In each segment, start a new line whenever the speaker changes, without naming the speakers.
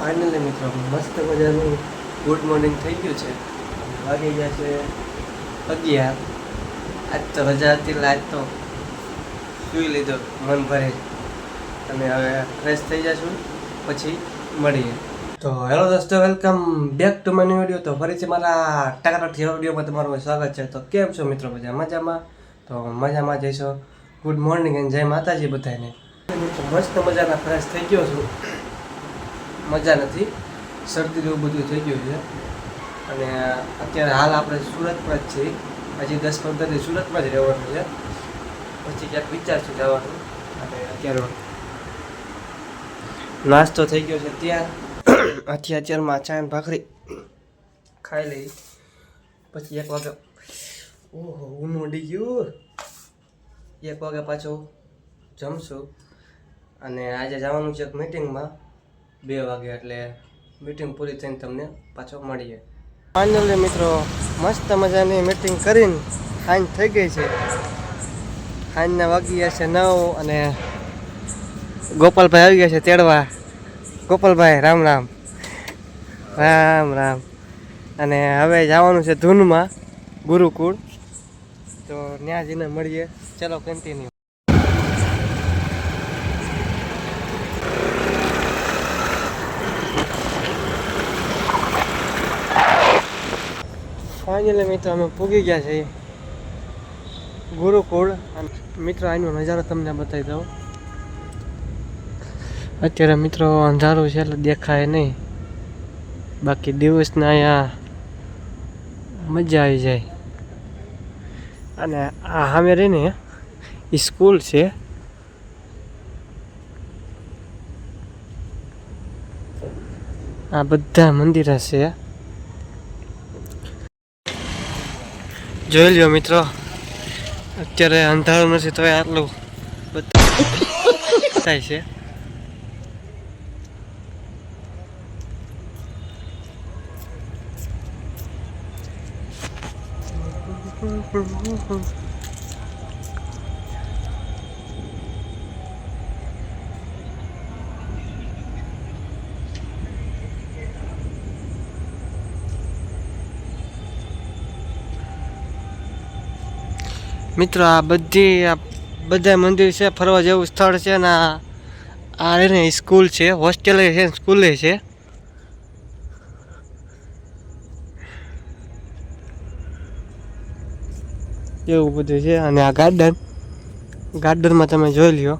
Finally મિત્રો મસ્ત મજાનું ગુડ મોર્નિંગ થઈ ગયું છે. વાગી ગયા છે 11. આજ તો રજા હતી એટલે આજ તો સુઈ લીધો મન ભરે અને હવે ફ્રેશ થઈ જશું પછી મળીએ. તો હેલો દોસ્તો, welcome back to my new video. તો ફરીથી મારા ટકાટક વિડીયોમાં તમારું સ્વાગત છે. તો કેમ છો મિત્રો? બધા મજામાં? તો મજામાં જઈશો. ગુડ મોર્નિંગ અને જય માતાજી બધાને. મસ્ત મજાના ફ્રેશ થઈ ગયો છું. મજા નથી, શરદી જેવું બધું થઈ ગયું છે અને અત્યારે હાલ આપણે સુરતમાં જ છીએ. હજી 10-15 દિવસ સુરતમાં જ રહેવાનું છે, પછી ક્યાંક વિચારશું જવાનું. અને અત્યારે નાસ્તો થઈ ગયો છે ત્યાં અત્યારમાં ચા અને ભાખરી ખાઈ લઈ. પછી 1 વાગે ઓહો ઊનું ઉડી ગયું. 1 વાગે પાછો જમશું અને આજે જવાનું છે એક મિટિંગમાં 2 વાગે, એટલે મીટિંગ પૂરી થઈને તમને પાછો મળીએ. ફાઇનલી મિત્રો મસ્ત મજાની મીટિંગ કરીને સાંજ થઈ ગઈ છે. સાંજના વાગી ગયા છે 9 અને ગોપાલભાઈ આવી ગયા છે તેડવા. ગોપાલભાઈ રામ રામ. રામ રામ. અને હવે જવાનું છે ધૂનમાં ગુરુકુળ, તો ત્યાં જઈને મળીએ. ચલો કન્ટિન્યુ. ફાઇનલી મિત્રો અમે પૂગી ગયા છીએ ગુરુકુળ. મિત્રો આનો નજારો તમને બતાવી દઉં. અત્યારે મિત્રો અંધારું છે એટલે દેખાય નહીં, બાકી દિવસના અહીંયા મજા આવી જાય. અને આ સામે રહીને એ સ્કૂલ છે. આ બધા મંદિર છે. જોઈ લ્યો મિત્રો, અત્યારે અંધારું નથી તો આટલું થાય છે. મિત્રો આ બધા મંદિર છે, ફરવા જેવું સ્થળ છે. ને આ ને સ્કૂલ છે, હોસ્ટેલ છે, સ્કૂલે છે. એવું બધું છે. અને આ ગાર્ડનમાં તમે જોઈ લ્યો.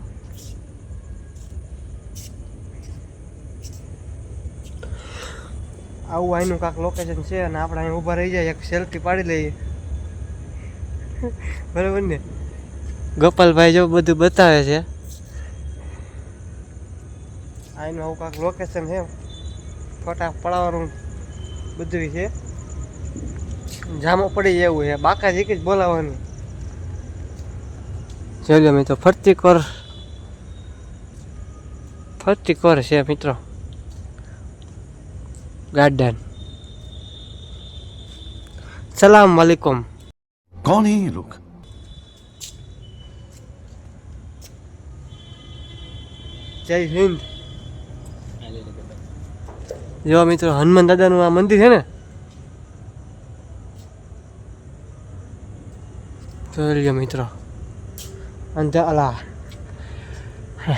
આવું અહીંનું કાંક લોકેશન છે અને આપણે અહીં ઊભા રહી જાય, એક સેલ્ફી પાડી લઈએ. બરાબર ને? ગોપાલભાઈ જો બધું બતાવે છે. અહીંનું આવું કાંક લોકેશન છે, ફોટા પડાવવાનું બધું છે. જામો પડી જાય એવું છે, બાકા જીકી જ બોલાવવાની. જોઈ લો મિત્રો, ફરતી કોર છે મિત્રો ગાર્ડન. સલામ વાલેકુમ.
कौन है ये लोग?
જય હિન્દ. જો મિત્રો હનુમાન દાદાનું આ મંદિર છે ને, જોઈ લો મિત્રો. અંધાલા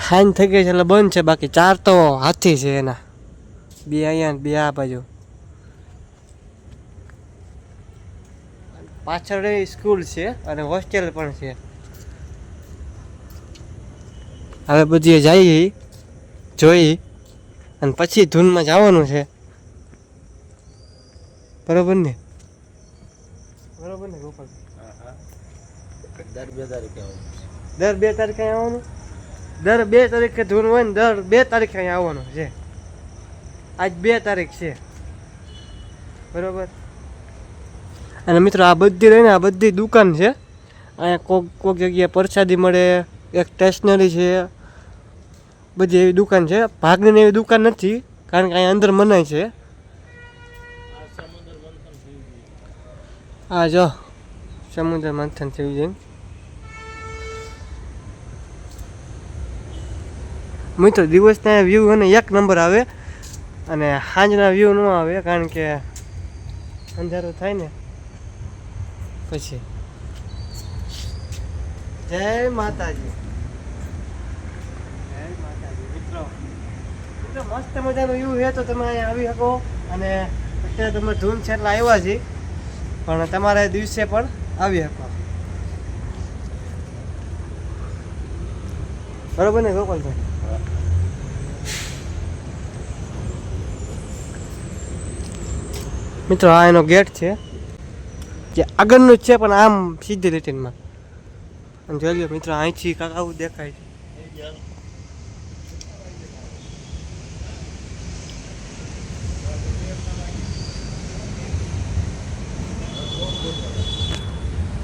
હાન થઈ ગઈ છે એટલે બંધ છે, બાકી 4 તો હાથી છે એના. 2 અહીંયા 2 આ બાજુ. પાછળ સ્કૂલ છે અને હોસ્ટેલ પણ છે. હવે બધી જઈએ જોઈ અને પછી ધૂનમાં જવાનું છે. બરોબર ને? બરોબર ને ગોપાલ? દર 2 તારીખે આવવાનું. દર 2 તારીખે ધૂન હોય ને દર 2 તારીખે અહીંયા આવવાનું છે. આજ 2 તારીખ છે. બરોબર. અને મિત્રો આ બધી રહીને આ બધી દુકાન છે. અહીંયા કોક જગ્યાએ પ્રસાદી મળે, એક સ્ટેશનરી છે, બધી એવી દુકાન છે. ભાગની એવી દુકાન નથી, કારણ કે અહીંયા અંદર મનાય છે. આ જો સમુદ્ર મંથન થયું છે મિત્રો. દિવસના વ્યૂ અને 1 નંબર આવે. અને સાંજના વ્યૂ ન આવે કારણ કે અંધારું થાય ને પછી. જય માતાજી. જય માતાજી મિત્રો. મસ્ત મજાનો વ્યૂ છે તો તમે અહીંયા આવી શકો. અને અત્યારે તમે ધૂન છે એટલે આવ્યા છીએ, પણ તમારે દિવસે પણ આવી શકો. બરોબર ને ગોપાલભાઈ? મિત્રો આ એનો ગેટ છે જે આગળનું જ છે પણ આમ સીધી લીટીમાં. અને જોઈ લો મિત્રો અહીંથી કાંક આવું દેખાય છે.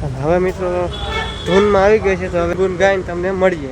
અને હવે મિત્રો ધૂનમાં આવી ગઈ છે તો હવે ગુણ ગાઈને તમને મળીએ.